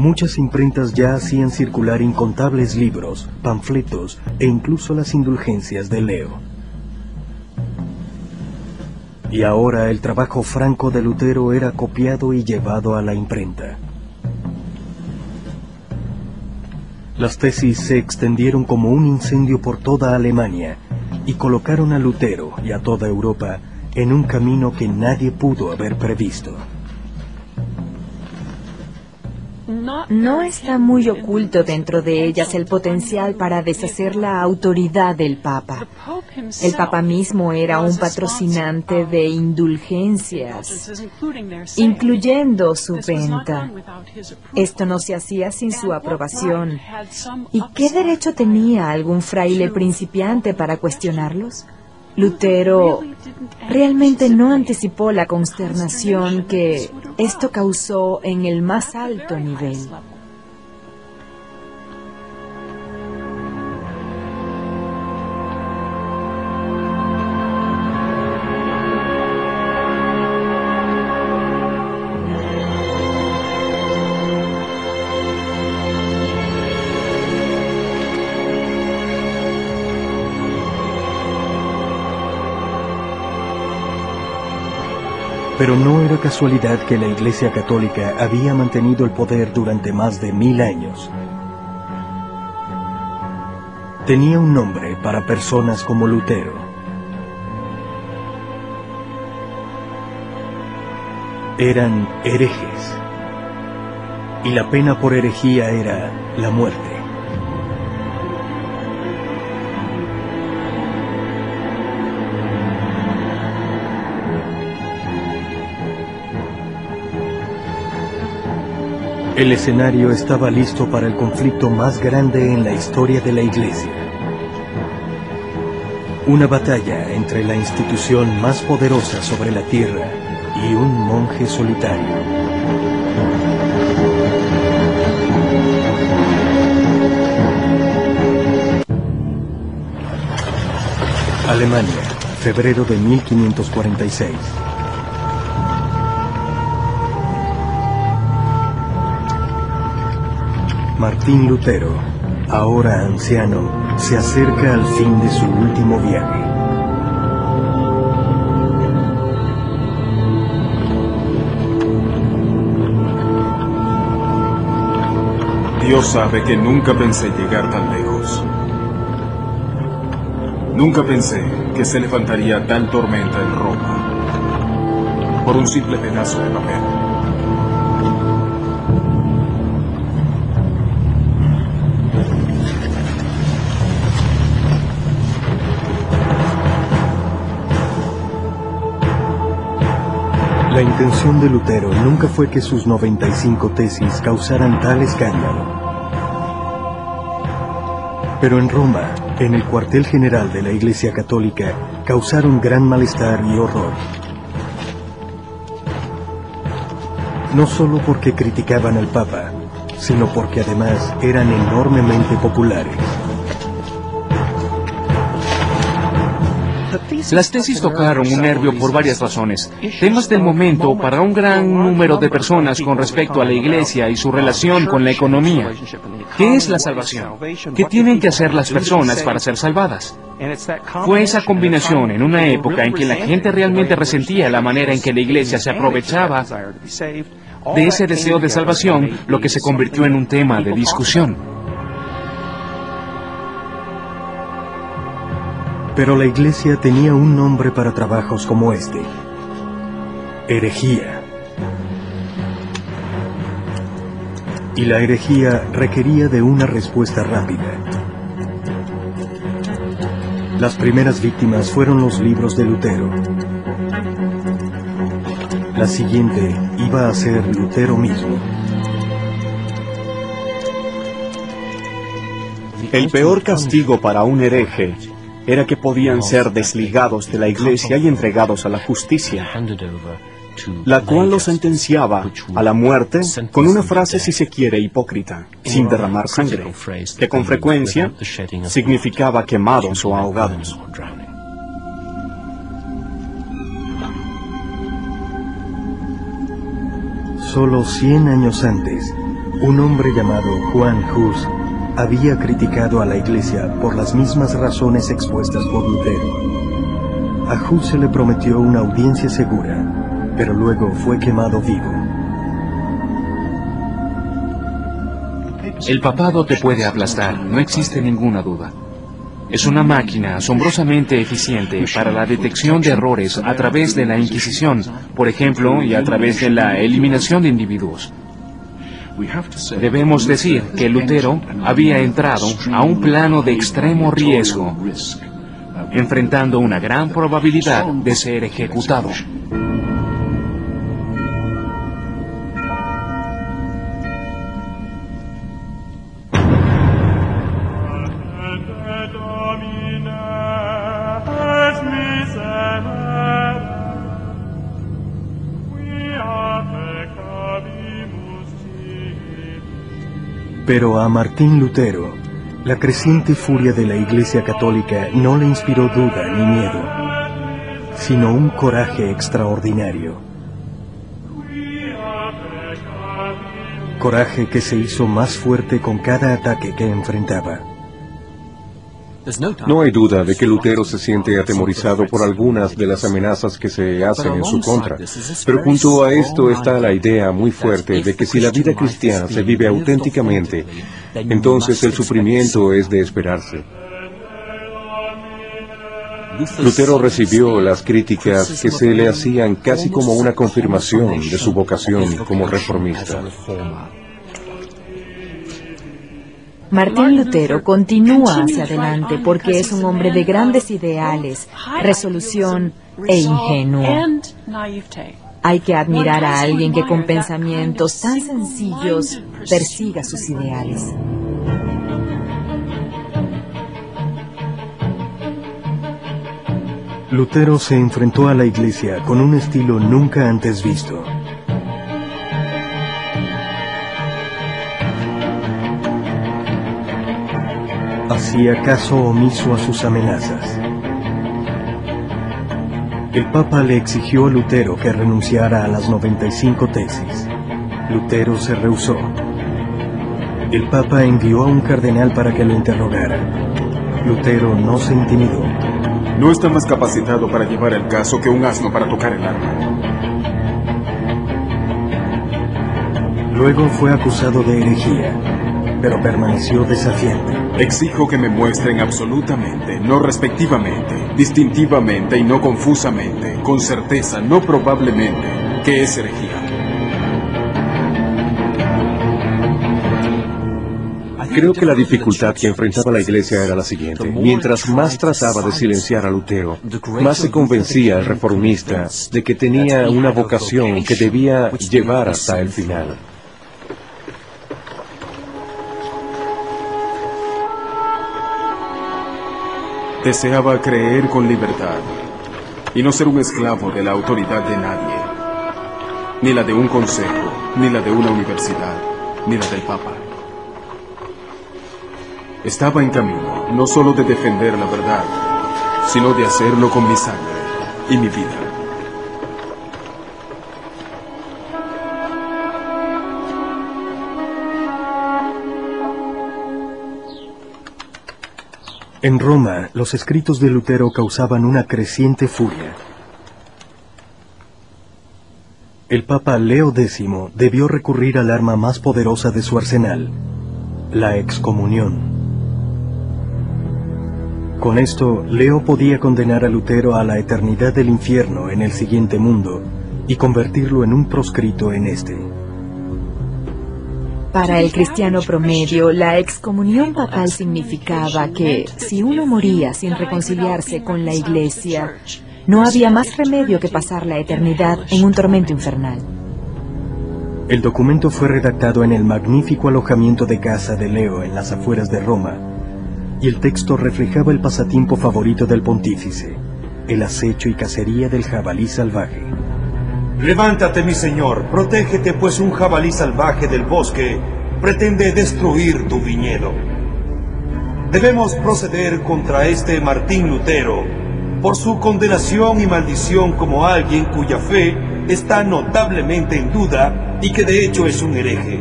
muchas imprentas ya hacían circular incontables libros, panfletos e incluso las indulgencias de Leo. Y ahora el trabajo franco de Lutero era copiado y llevado a la imprenta. Las tesis se extendieron como un incendio por toda Alemania y colocaron a Lutero y a toda Europa en un camino que nadie pudo haber previsto. No está muy oculto dentro de ellas el potencial para deshacer la autoridad del Papa. El Papa mismo era un patrocinante de indulgencias, incluyendo su venta. Esto no se hacía sin su aprobación. ¿Y qué derecho tenía algún fraile principiante para cuestionarlos? Lutero realmente no anticipó la consternación que esto causó en el más alto nivel. Pero no era casualidad que la Iglesia Católica había mantenido el poder durante más de 1000 años. Tenía un nombre para personas como Lutero. Eran herejes. Y la pena por herejía era la muerte. El escenario estaba listo para el conflicto más grande en la historia de la Iglesia. Una batalla entre la institución más poderosa sobre la tierra y un monje solitario. Alemania, febrero de 1546. Martín Lutero, ahora anciano, se acerca al fin de su último viaje. Dios sabe que nunca pensé llegar tan lejos. Nunca pensé que se levantaría tal tormenta en Roma por un simple pedazo de papel. La intención de Lutero nunca fue que sus 95 tesis causaran tal escándalo. Pero en Roma, en el cuartel general de la Iglesia Católica, causaron gran malestar y horror. No solo porque criticaban al Papa, sino porque además eran enormemente populares. Las tesis tocaron un nervio por varias razones. Temas del momento para un gran número de personas con respecto a la Iglesia y su relación con la economía. ¿Qué es la salvación? ¿Qué tienen que hacer las personas para ser salvadas? Fue esa combinación en una época en que la gente realmente resentía la manera en que la Iglesia se aprovechaba de ese deseo de salvación, lo que se convirtió en un tema de discusión. Pero la Iglesia tenía un nombre para trabajos como este: herejía. Y la herejía requería de una respuesta rápida. Las primeras víctimas fueron los libros de Lutero. La siguiente iba a ser Lutero mismo. El peor castigo para un hereje era que podían ser desligados de la Iglesia y entregados a la justicia, la cual los sentenciaba a la muerte con una frase, si se quiere, hipócrita, sin derramar sangre, que con frecuencia significaba quemados o ahogados. Solo 100 años antes, Un hombre llamado Juan Hus había criticado a la Iglesia por las mismas razones expuestas por Lutero. A Hus se le prometió una audiencia segura, pero luego fue quemado vivo. El papado te puede aplastar, no existe ninguna duda. Es una máquina asombrosamente eficiente para la detección de errores a través de la Inquisición, por ejemplo, y a través de la eliminación de individuos. Debemos decir que Lutero había entrado a un plano de extremo riesgo, enfrentando una gran probabilidad de ser ejecutado. Pero a Martín Lutero, la creciente furia de la Iglesia Católica no le inspiró duda ni miedo, sino un coraje extraordinario. Coraje que se hizo más fuerte con cada ataque que enfrentaba. No hay duda de que Lutero se siente atemorizado por algunas de las amenazas que se hacen en su contra. Pero junto a esto está la idea muy fuerte de que si la vida cristiana se vive auténticamente, entonces el sufrimiento es de esperarse. Lutero recibió las críticas que se le hacían casi como una confirmación de su vocación como reformista. Martín Lutero continúa hacia adelante porque es un hombre de grandes ideales, resolución e ingenuo. Hay que admirar a alguien que con pensamientos tan sencillos persiga sus ideales. Lutero se enfrentó a la Iglesia con un estilo nunca antes visto. Hacía caso omiso a sus amenazas. El Papa le exigió a Lutero que renunciara a las 95 tesis. Lutero se rehusó. El Papa envió a un cardenal para que lo interrogara. Lutero no se intimidó. No está más capacitado para llevar el caso que un asno para tocar el arma. Luego fue acusado de herejía, pero permaneció desafiante. Exijo que me muestren absolutamente, no respectivamente, distintivamente y no confusamente, con certeza, no probablemente, qué es herejía. Creo que la dificultad que enfrentaba la Iglesia era la siguiente. Mientras más trataba de silenciar a Lutero, más se convencía el reformista de que tenía una vocación que debía llevar hasta el final. Deseaba creer con libertad y no ser un esclavo de la autoridad de nadie, ni la de un consejo, ni la de una universidad, ni la del Papa. Estaba en camino no solo de defender la verdad, sino de hacerlo con mi sangre y mi vida. En Roma, los escritos de Lutero causaban una creciente furia. El Papa Leo X debió recurrir al arma más poderosa de su arsenal, la excomunión. Con esto, Leo podía condenar a Lutero a la eternidad del infierno en el siguiente mundo y convertirlo en un proscrito en este. Para el cristiano promedio, la excomunión papal significaba que, si uno moría sin reconciliarse con la Iglesia, no había más remedio que pasar la eternidad en un tormento infernal. El documento fue redactado en el magnífico alojamiento de casa de Leo en las afueras de Roma, y el texto reflejaba el pasatiempo favorito del pontífice, el acecho y cacería del jabalí salvaje. Levántate, mi señor, protégete, pues un jabalí salvaje del bosque pretende destruir tu viñedo. Debemos proceder contra este Martín Lutero por su condenación y maldición como alguien cuya fe está notablemente en duda y que de hecho es un hereje.